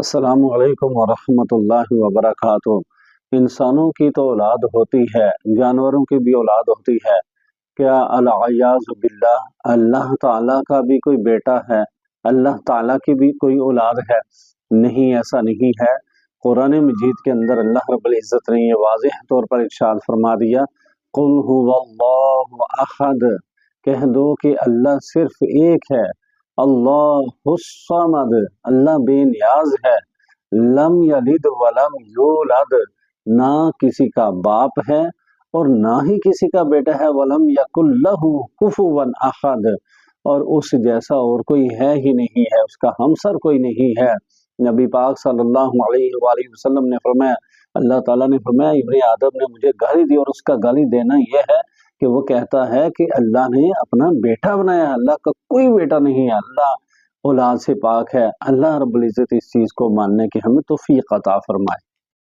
السلام علیکم ورحمۃ اللہ وبرکاتہ۔ انسانوں کی تو اولاد ہوتی ہے، جانوروں کی بھی اولاد ہوتی ہے۔ کیا العیاذ باللہ اللہ تعالیٰ کا بھی کوئی بیٹا ہے؟ اللہ تعالیٰ کی بھی کوئی اولاد ہے؟ نہیں، ایسا نہیں ہے۔ قرآن مجید کے اندر اللہ رب العزت نے یہ واضح طور پر ارشاد فرما دیا، قل هو اللہ احد، کہہ دو کہ اللہ صرف ایک ہے، اللہ الصمد، اللہ بے نیاز ہے، لم یلد ولم یولد، نہ کسی کا باپ ہے اور نہ ہی کسی کا بیٹا ہے، ولم یکن لہ کفوا احد، اور اس جیسا اور کوئی ہے ہی نہیں ہے، اس کا ہمسر کوئی نہیں ہے۔ نبی پاک صلی اللہ علیہ وآلہ وسلم نے فرمایا، اللہ تعالیٰ نے فرمایا ابن آدم نے مجھے گالی دی، اور اس کا گالی دینا یہ ہے کہ وہ کہتا ہے کہ اللہ نے اپنا بیٹا بنایا ہے۔ اللہ کا کوئی بیٹا نہیں ہے، اللہ اولاد سے پاک ہے۔ اللہ رب العزت اس چیز کو ماننے کی ہمیں توفیق عطا فرمائے۔